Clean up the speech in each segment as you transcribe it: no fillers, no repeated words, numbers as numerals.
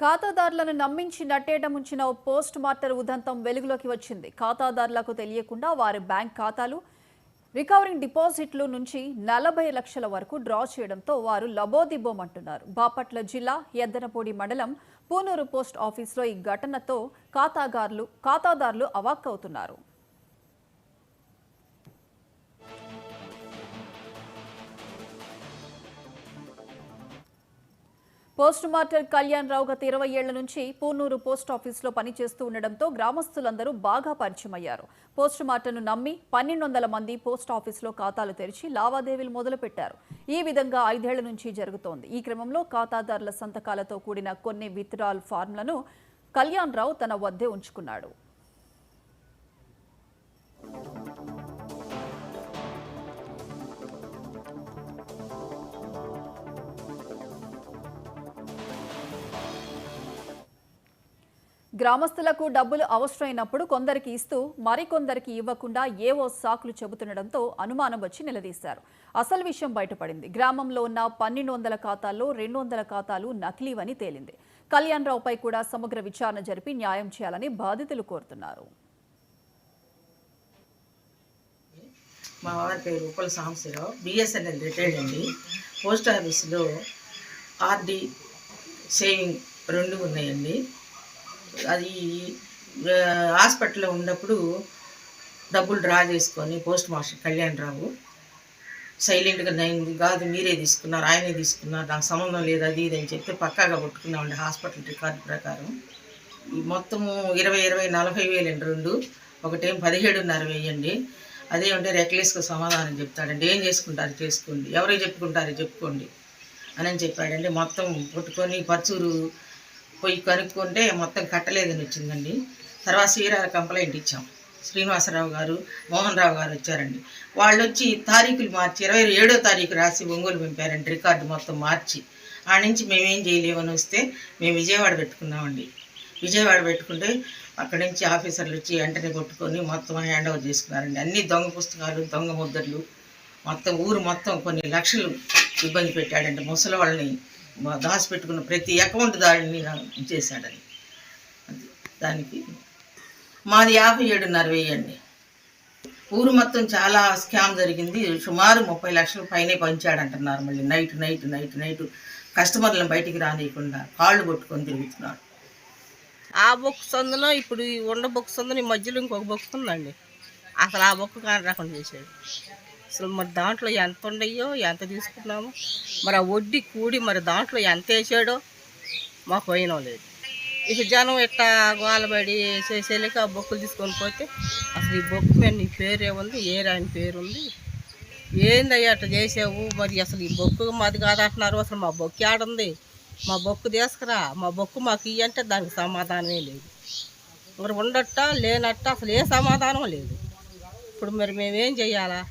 ఖాతాదారులను నమ్మించి నట్టేట ముంచిన ఓ పోస్ట్ మార్టం ఉదంతం వెలుగులోకి వచ్చింది. ఖాతాదారులకు తెలియకుండా వారి బ్యాంక్ ఖాతాలు, రికవరింగ్ డిపాజిట్లు నుంచి 40 లక్షల వరకు డ్రా చేయడంతో వారు లబోదిబోమంటున్నారు. బాపట్ల జిల్లా ఎద్దనపూడి మండలం పూనూరు పోస్ట్ ఆఫీసులో ఈ ఘటనతో ఖాతాదారులు అవాక్కవుతున్నారు. పోస్ట్ మాస్టర్ కళ్యాణ్ రావు గత 20 ఏళ్ల నుంచి పూనూరు పోస్ట్ ఆఫీసులో పనిచేస్తూ ఉండడంతో గ్రామస్తులందరూ బాగా పరిచయమయ్యారు. పోస్ట్ మార్టంను నమ్మి 1200 మంది పోస్ట్ ఆఫీసులో ఖాతాలు తెరిచి లావాదేవీలు మొదలుపెట్టారు. ఈ విధంగా 5 ఏళ్ల నుంచి జరుగుతోంది. ఈ క్రమంలో ఖాతాదారుల సంతకాలతో కూడిన కొన్ని విత్డ్రాల్ ఫార్మ్లను కళ్యాణ్ రావు తన వద్దే ఉంచుకున్నాడు. గ్రామస్తులకు డబ్బులు అవసరమైనప్పుడు కొందరికి ఇస్తూ మరికొందరికి ఇవ్వకుండా ఏవో సాకులు చెబుతుండడంతో అనుమానం వచ్చి నిలదీశారు. అసలు విషయం బయటపడింది. గ్రామంలో ఉన్న 1200 ఖాతాల్లో 200 ఖాతాలు నకిలీవని తేలింది. కళ్యాణ్ రావుపై కూడా సమగ్ర విచారణ జరిపి న్యాయం చేయాలని బాధితులు కోరుతున్నారు. మా వారి పేరు ఉప్పల సాంబశివరావు, బిఎస్ఎన్ఎల్ రిటైర్డ్ అండి. పోస్ట్ ఆఫీసులో ఆర్డి సేవింగ్ 2 ఉన్నాయండి. అది హాస్పిటల్లో ఉన్నప్పుడు డబ్బులు డ్రా చేసుకొని పోస్ట్ మాస్టర్ కళ్యాణ్ రావు సైలెంట్గా నేను కాదు మీరే తీసుకున్నారు, ఆయనే తీసుకున్నారు, నాకు సంబంధం లేదు అది ఇది అని చెప్పి పక్కాగా పట్టుకున్నామండి. హాస్పిటల్ రికార్డు ప్రకారం మొత్తము 20-40 వేలు అండి. 2 ఒకటేం 17.5 వేయండి. అదేమంటే రెక్లెస్గా సమాధానం చెప్తాడండి. ఏం చేసుకుంటారు చేసుకోండి, ఎవరో చెప్పుకుంటారో చెప్పుకోండి అని చెప్పాడండి. మొత్తం పట్టుకొని పర్చూరు పోయి కనుక్కుంటే మొత్తం కట్టలేదని వచ్చిందండి. తర్వాత శ్రీరార కంప్లైంట్ ఇచ్చాం. శ్రీనివాసరావు గారు, మోహన్ రావు గారు వచ్చారండి. వాళ్ళు వచ్చి తారీఖులు మార్చి 27వ తారీఖు రాసి ఒంగోలు పంపారండి. రికార్డు మొత్తం మార్చి ఆ నుంచి మేమేం చేయలేమని వస్తే మేము విజయవాడ పెట్టుకున్నామండి. విజయవాడ పెట్టుకుంటే అక్కడి నుంచి ఆఫీసర్లు వచ్చి వెంటనే కొట్టుకొని మొత్తం హ్యాండ్ ఓవర్ చేసుకున్నారండి. అన్ని దొంగ పుస్తకాలు, దొంగ ముద్రలు, మొత్తం ఊరు మొత్తం కొన్ని లక్షలు ఇబ్బంది పెట్టాడండి. ముసలి వాళ్ళని దాచిపెట్టుకున్న ప్రతి అకౌంట్ దాడిని చేశాడని. దానికి మాది 57.5 వేయండి. ఊరు మొత్తం చాలా స్కామ్ జరిగింది. సుమారు 30 లక్షల పైనే పంచాడంటున్నారు. మళ్ళీ నైట్ కస్టమర్లను బయటికి రానియకుండా కాళ్ళు కొట్టుకొని తిరుగుతున్నాడు. ఆ బొక్స్ అందులో ఇప్పుడు ఈ బొక్స్ అందులో ఈ మధ్యలో ఇంకొక బొక్స్ ఉందండి. అసలు ఆ బొక్కు కాని రకం చేశాడు. అసలు మరి దాంట్లో ఎంత ఉండయో, ఎంత తీసుకున్నామో, మరి ఆ వడ్డీ కూడి మరి దాంట్లో ఎంత వేసాడో మాకు పోయినం లేదు. ఇక జనం ఇట్లా గోలబడి చేసేలేక ఆ బొక్కులు తీసుకొని పోతే అసలు ఈ బొక్కు మీద నీ పేరేముంది, ఏ రాని పేరు ఉంది, ఏందయ్యా అట్లా చేసావు, మరి అసలు ఈ బొక్కు మాది కాదంటున్నారు, అసలు మా బొక్కు ఆడుంది, మా బొక్కు తీసుకురా, మా బొక్కు మాకు ఇయ్యంటే దానికి సమాధానమే లేదు. మరి ఉండట్ట లేనట్ట అసలు ఏ సమాధానం లేదు. ఇప్పుడు మరి మేమేం చెయ్యాలా?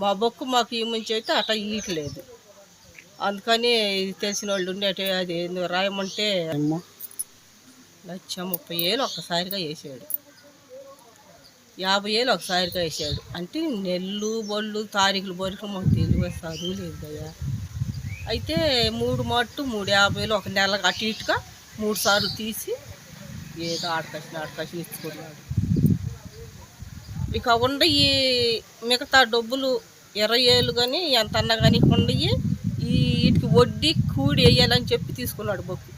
మా బొక్కు మాకు ఈ ముంచి అయితే అట్లా ఇయట్లేదు. అందుకని తెలిసిన వాళ్ళు ఉండేటి అది రాయమంటే 1,30,000 ఒక్కసారిగా వేసాడు, 50,000 ఒకసారిగా వేసాడు. అంటే నెల్లు బొళ్ళు తారీఖులు బొరికి మాకు తెలివి చదువు లేదు కదా. అయితే 3 మట్టు 3,50,000 ఒక నెలకు అటు ఇటుగా 3 సార్లు తీసి ఏదో ఆడకసిన ఇచ్చుకున్నాడు. ఇక ఉండయి మిగతా డబ్బులు 20,000 కానీ ఎంత అన్నా కానీ ఉండయి వీటికి వడ్డీ కూడి వేయాలని చెప్పి తీసుకున్నాడు బొక్కు.